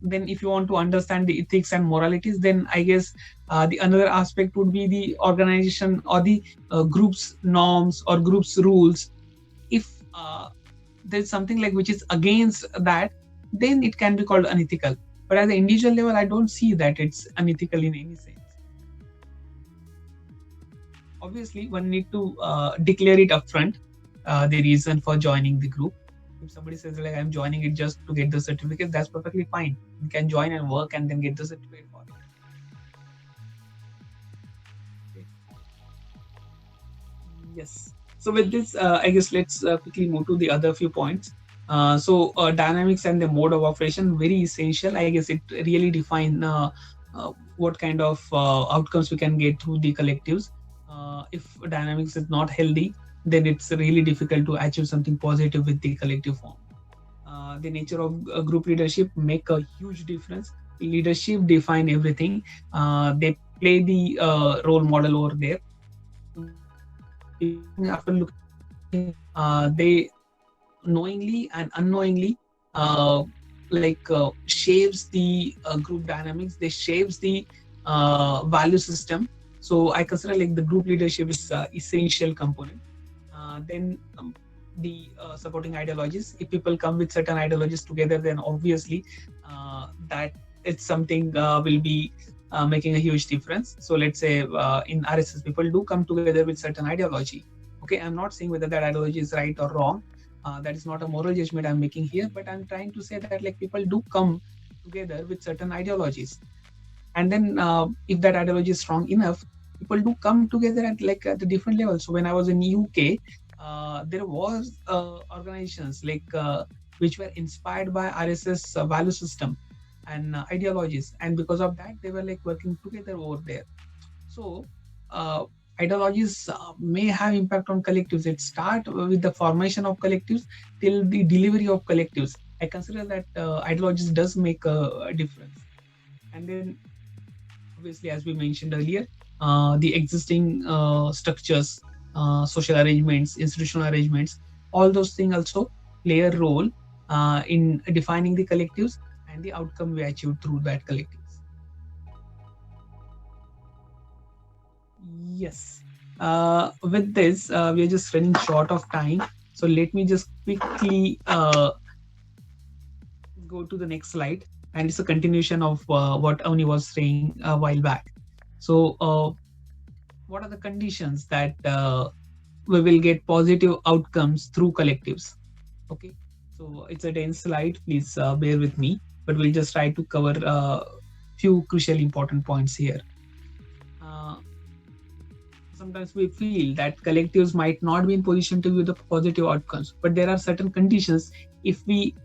then if you want to understand the ethics and moralities, then I guess the another aspect would be the organization or the group's norms or group's rules. If there's something like which is against that, then it can be called unethical. But at the individual level, I don't see that it's unethical in any sense. Obviously, one need to declare it upfront, the reason for joining the group. If somebody says like I'm joining it just to get the certificate, that's perfectly fine. You can join and work and then get the certificate for it. Okay. Yes. So with this, I guess let's quickly move to the other few points. Dynamics and the mode of operation, very essential. I guess it really define what kind of outcomes we can get through the collectives. If dynamics is not healthy, then it's really difficult to achieve something positive with the collective form. The nature of group leadership make a huge difference. Leadership define everything. They play the role model over there. After looking, they knowingly and unknowingly shapes the group dynamics. They shapes the value system. So I consider like the group leadership is essential component. Then the supporting ideologies. If people come with certain ideologies together, then obviously that it's something will be making a huge difference. So let's say in RSS, people do come together with certain ideology. Okay, I'm not saying whether that ideology is right or wrong. That is not a moral judgment I'm making here, but I'm trying to say that like people do come together with certain ideologies, and then if that ideology is strong enough, people do come together at like at a different level. So when I was in UK, there was organizations like which were inspired by RSS value system and ideologies, and because of that they were like working together over there. So ideologies may have impact on collectives. It start with the formation of collectives till the delivery of collectives. I consider that ideologies does make a difference. And then obviously, as we mentioned earlier, the existing structures, social arrangements, institutional arrangements, all those things also play a role in defining the collectives and the outcome we achieve through that collectives. Yes. With this, we are just running short of time. So let me just quickly go to the next slide. And it's a continuation of what Avni was saying a while back. So, what are the conditions that we will get positive outcomes through collectives? Okay, so it's a dense slide. Please bear with me, but we'll just try to cover a few crucial important points here. Uh, Sometimes we feel that collectives might not be in position to give the positive outcomes, but there are certain conditions. If we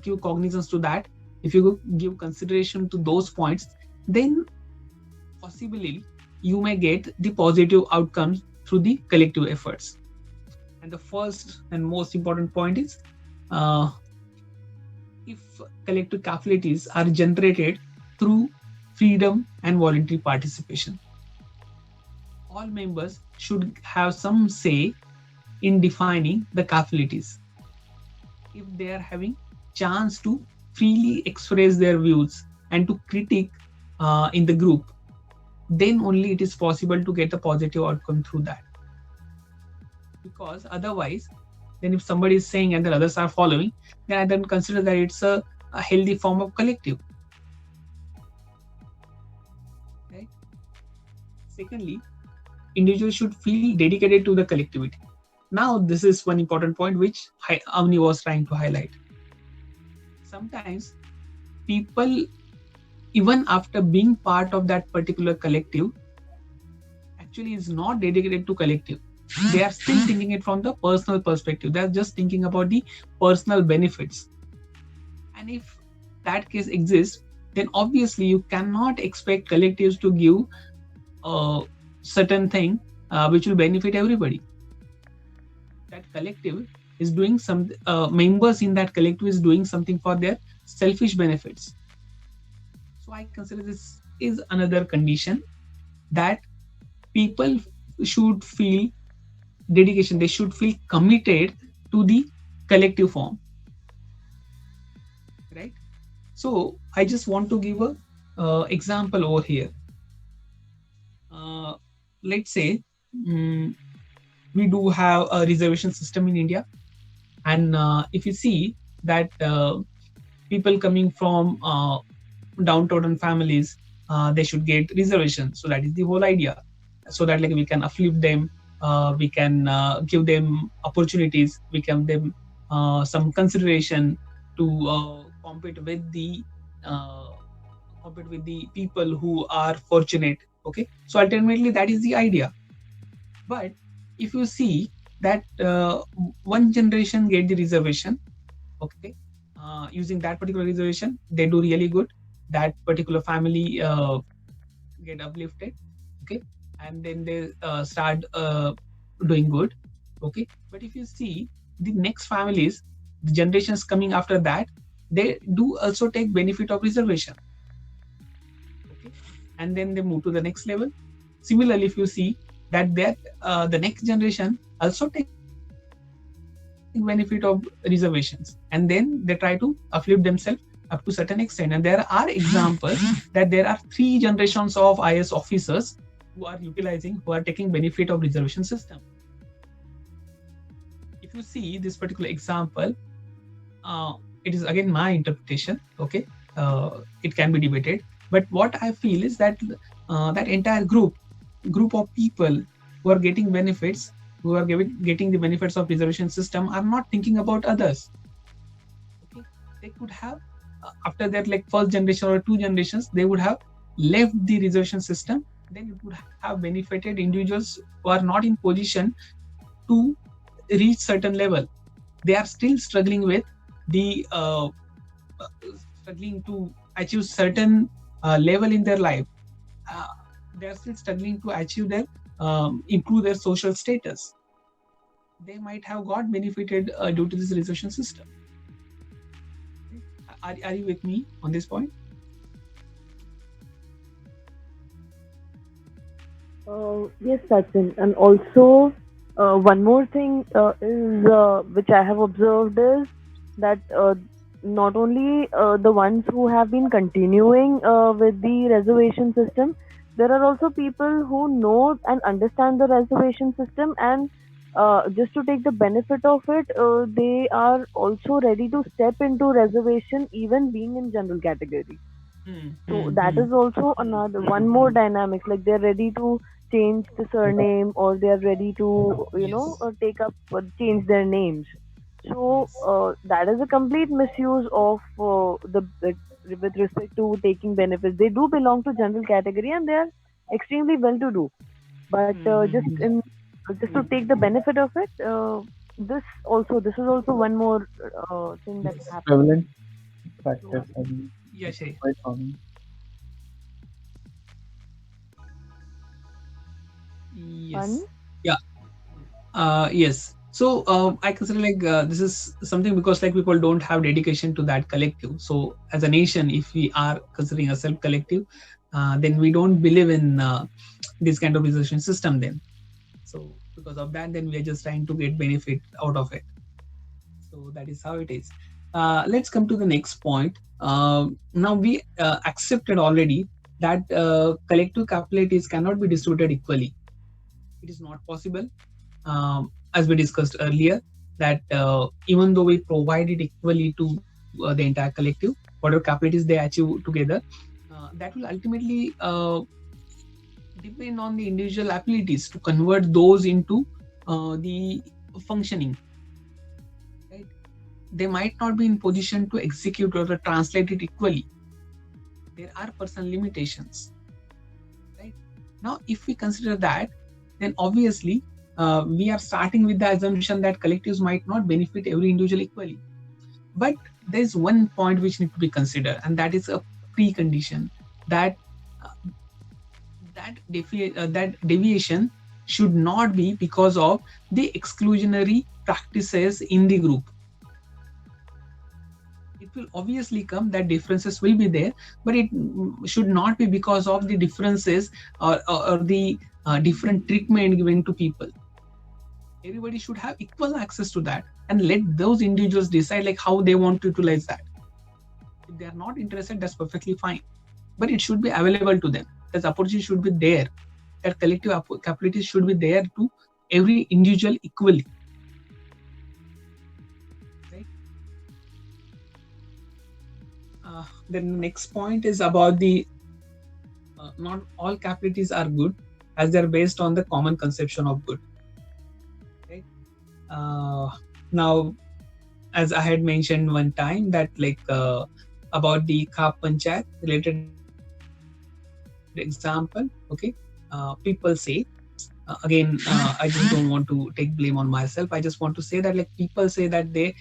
give cognizance to that, if you give consideration to those points, then possibly you may get the positive outcomes through the collective efforts. And the first and most important point is if collective capabilities are generated through freedom and voluntary participation. All members should have some say in defining the capabilities. If they are having chance to freely express their views and to critique in the group, then only it is possible to get a positive outcome through that. Because otherwise, then if somebody is saying and the others are following, then I don't consider that it's a healthy form of collective. Secondly, individuals should feel dedicated to the collectivity. Now, this is one important point which Avni was trying to highlight. Sometimes people, even after being part of that particular collective, actually is not dedicated to collective. They are still thinking it from the personal perspective. They are just thinking about the personal benefits. And if that case exists, then obviously you cannot expect collectives to give a certain thing which will benefit everybody. That collective is doing some members in that collective is doing something for their selfish benefits. So I consider this is another condition, that people should feel dedication. They should feel committed to the collective form, right? So I just want to give a example over here. Let's say we do have a reservation system in India, and if you see that people coming from downtrodden families, they should get reservations. So that is the whole idea. So that like we can uplift them, we can give them opportunities, we can give them some consideration to compete with the people who are fortunate. Okay, so ultimately that is the idea. But if you see that one generation get the reservation, okay, using that particular reservation, they do really good. That particular family get uplifted, okay, and then they start doing good, okay. But if you see the next families, the generations coming after that, they do also take benefit of reservation, okay, and then they move to the next level. Similarly, if you see that the next generation also take benefit of reservations, and then they try to uplift themselves up to certain extent. And there are examples that there are 3 generations of IS officers who are taking benefit of reservation system. If you see this particular example, it is again my interpretation, okay, it can be debated, but what I feel is that that entire group of people who are getting benefits, who are getting the benefits of reservation system, are not thinking about others. Okay, they could have after that, like first generation or 2 generations, they would have left the reservation system. Then it would have benefited individuals who are not in position to reach certain level. They are still struggling with the struggling to achieve certain level in their life. They are still struggling to achieve their improve their social status. They might have got benefited due to this reservation system. Are you with me on this point? Yes, Sachin. And also, one more thing is which I have observed is that not only the ones who have been continuing with the reservation system, there are also people who know and understand the reservation system, and just to take the benefit of it, they are also ready to step into reservation, even being in general category. So that is also another one more dynamic. Like they're ready to change the surname, or they're ready to take up change their names. So that is a complete misuse of with respect to taking benefits. They do belong to general category, and they are extremely well to do. But just to take the benefit of it, this is also one more thing that happens. Prevalent practice and Yes, quite common. yes, yeah, yes. So I consider like this is something because like people don't have dedication to that collective. So as a nation, if we are considering ourselves collective, then we don't believe in this kind of reservation system. Then, so because of that, then we are just trying to get benefit out of it. So that is how it is. Let's come to the next point. Now we accepted already that collective capabilities cannot be distributed equally. It is not possible. As we discussed earlier, that even though we provide it equally to the entire collective, whatever capabilities they achieve together, that will ultimately depend on the individual abilities to convert those into the functioning. Right? They might not be in position to execute or to translate it equally. There are personal limitations. Right? Now, if we consider that, then obviously we are starting with the assumption that collectives might not benefit every individual equally. But there is one point which need to be considered, and that is a precondition that that deviation should not be because of the exclusionary practices in the group. It will obviously come that differences will be there, but it should not be because of the differences or the different treatment given to people. Everybody should have equal access to that, and let those individuals decide like how they want to utilize that. If they are not interested, that's perfectly fine, but it should be available to them. That opportunity should be there. That collective capabilities should be there to every individual equally. Right? Then the next point is about the not all capabilities are good, as they are based on the common conception of good. Right? Now, as I had mentioned one time that like about the Khap Panchayat related example, okay, people say again, I just don't want to take blame on myself. I just want to say that like people say that they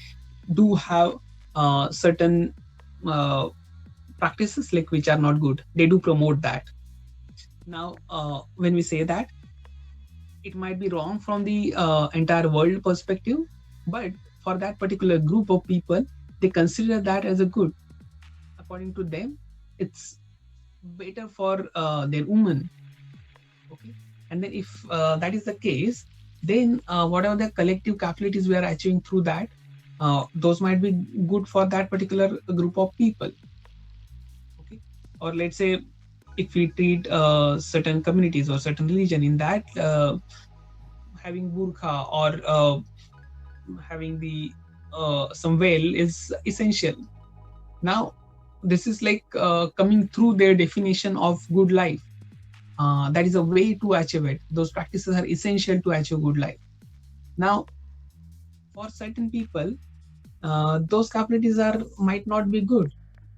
do have certain practices like which are not good. They do promote that. Now, when we say that, it might be wrong from the entire world perspective, but for that particular group of people, they consider that as a good. According to them, it's better for their woman. Okay, and then if that is the case, then whatever the collective capabilities we are achieving through that, those might be good for that particular group of people. Okay, or let's say if we treat certain communities or certain religion in that having burqa or having the some veil is essential. Now, this is like coming through their definition of good life. That is a way to achieve it. Those practices are essential to achieve good life. Now, for certain people, those capabilities are might not be good.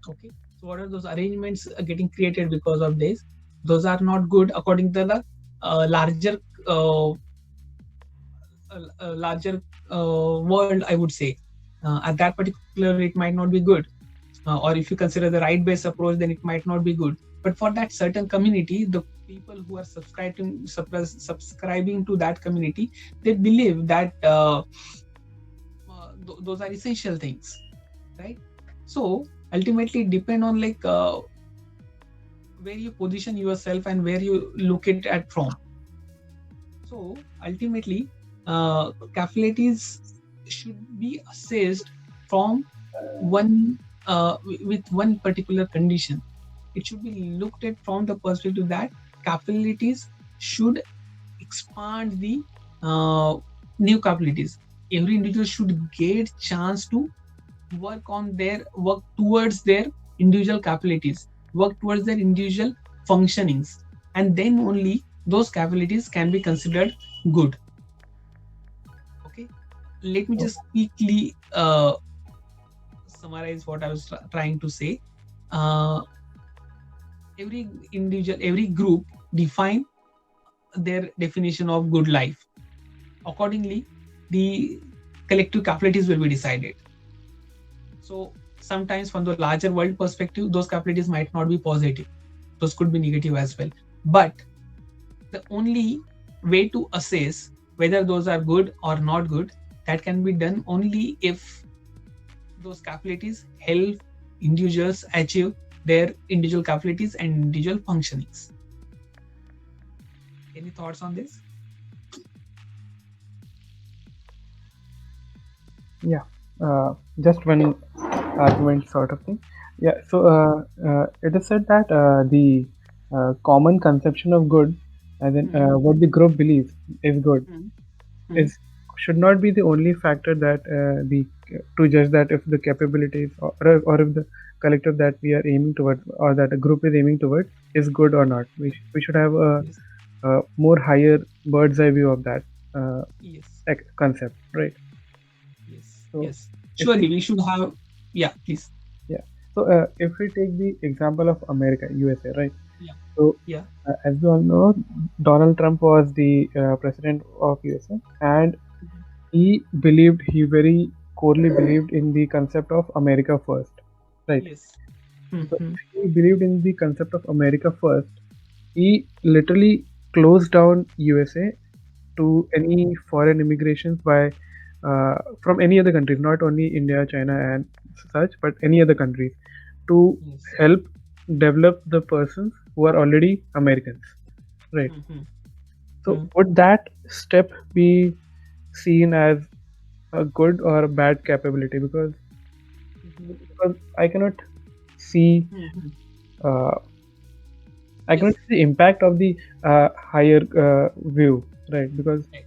Okay, so what are those arrangements getting created because of this? Those are not good according to the larger world, I would say. At that particular, it might not be good. Or if you consider the right-based approach, then it might not be good. But for that certain community, the people who are subscribing to that community, they believe that those are essential things, right? So ultimately, depend on like where you position yourself and where you look it at from. So ultimately, capabilities should be assessed from one with one particular condition. It should be looked at from the perspective that capabilities should expand the new capabilities. Every individual should get chance to work towards their individual capabilities, work towards their individual functionings, and then only those capabilities can be considered good. Okay, let me just quickly summarize what I was trying to say. Every individual, every group define their definition of good life. Accordingly, the collective capabilities will be decided. So sometimes from the larger world perspective, those capabilities might not be positive. Those could be negative as well. But the only way to assess whether those are good or not good, that can be done only if those capabilities help individuals achieve their individual capabilities and individual functionings. Any thoughts on this? Yeah, just one argument sort of thing. Yeah, so it is said that the common conception of good, and then what the group believes is good, is should not be the only factor that to judge that if the capabilities or if the collective that we are aiming towards or that a group is aiming towards is good or not. We should have more higher bird's eye view of that Yes. concept, right? Yes. So Yes. if we, Surely we should have. Yeah. Please. yeah, so if we take the example of America, USA, right? Yeah. So Yeah. as we all know, Donald Trump was the president of USA, and he very corely believed in the concept of America first, right? Yes. So Mm-hmm. if he believed in the concept of America first, he literally closed down USA to any foreign immigrations by from any other countries, not only India, China, and such, but any other countries, to Yes. help develop the persons who are already Americans, right? Mm-hmm. So would that step be seen as a good or a bad capability? Because I cannot see Mm-hmm. uh, I cannot Yes. see the impact of the higher view, right? Because Right.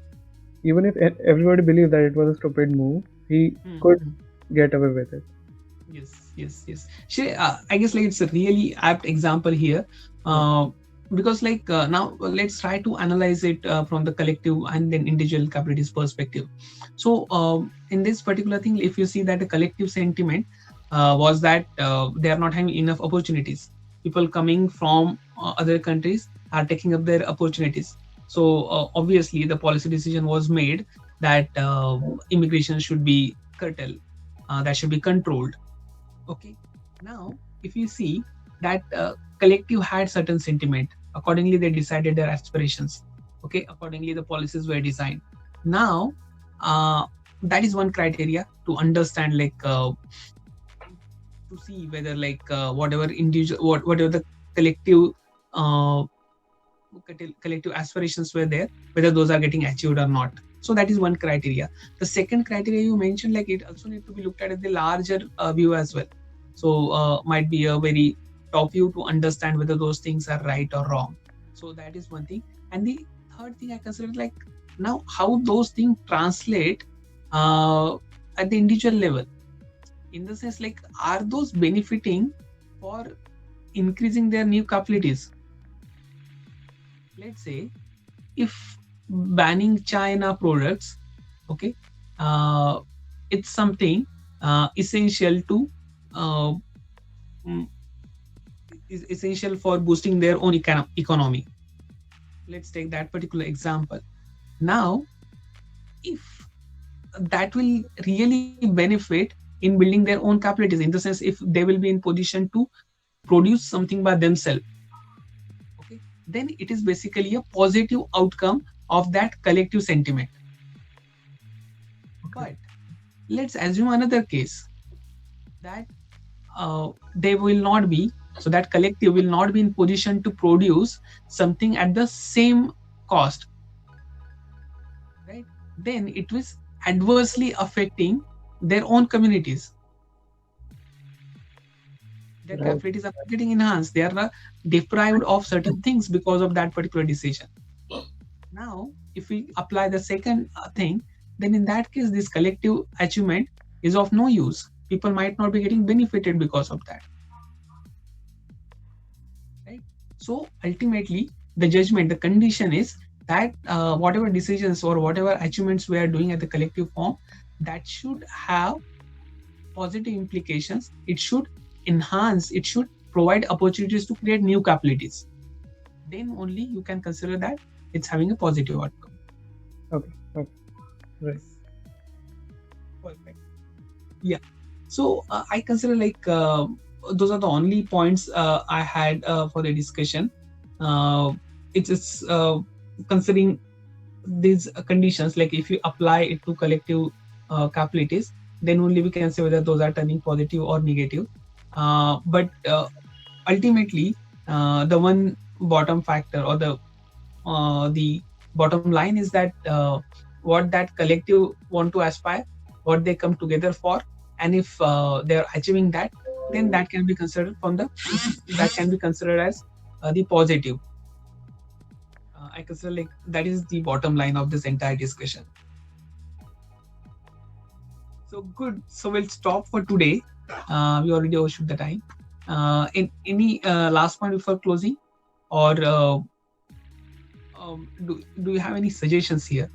even if everybody believes that it was a stupid move, he could Mm-hmm. get away with it. Yes, yes, yes. Sure, I guess like it's a really apt example here, Yeah. because now let's try to analyze it from the collective and then individual capabilities perspective. So in this particular thing, if you see that the collective sentiment was that they are not having enough opportunities. People coming from other countries are taking up their opportunities. So obviously, the policy decision was made that immigration should be curtailed, that should be controlled. Okay. Now, if you see that collective had certain sentiment, accordingly they decided their aspirations. Okay. Accordingly, the policies were designed. Now, uh, that is one criteria to understand, to see whether whatever individual, whatever the collective uh, collective aspirations were there, whether those are getting achieved or not. So that is one criteria. The second criteria you mentioned, like it also need to be looked at the larger view as well. So might be a very top view to understand whether those things are right or wrong. So that is one thing. And the third thing I consider, like, now how those things translate uh, at the individual level, in the sense like, are those benefiting for increasing their new capabilities? Let's say if banning China products, okay, uh, it's something essential to uh, mm, is essential for boosting their own economy. Let's take that particular example. Now, if that will really benefit in building their own capabilities, in the sense if they will be in position to produce something by themselves, okay, then it is basically a positive outcome of that collective sentiment. Okay. But let's assume another case that they will not be, so that collective will not be in position to produce something at the same cost, right? Then it was adversely affecting their own communities. Their Right. capabilities are not getting enhanced. They are deprived of certain things because of that particular decision. Now, if we apply the second thing, then in that case, this collective achievement is of no use. People might not be getting benefited because of that, right? So ultimately, the judgment, the condition is that whatever decisions or whatever achievements we are doing at the collective form, that should have positive implications. It should enhance, it should provide opportunities to create new capabilities. Then only you can consider that it's having a positive outcome. Okay. Okay. Right. Perfect. Yeah. So I consider those are the only points I had for the discussion. It's considering these conditions, like if you apply it to collective capabilities, then only we can say whether those are turning positive or negative. But ultimately, the one bottom factor, or the bottom line, is that what that collective want to aspire, what they come together for, and if they're achieving that, then that can be considered from the that can be considered as the positive. I consider like that is the bottom line of this entire discussion. So good. So we'll stop for today. We already overshoot the time. In any last point before closing, or do you have any suggestions here?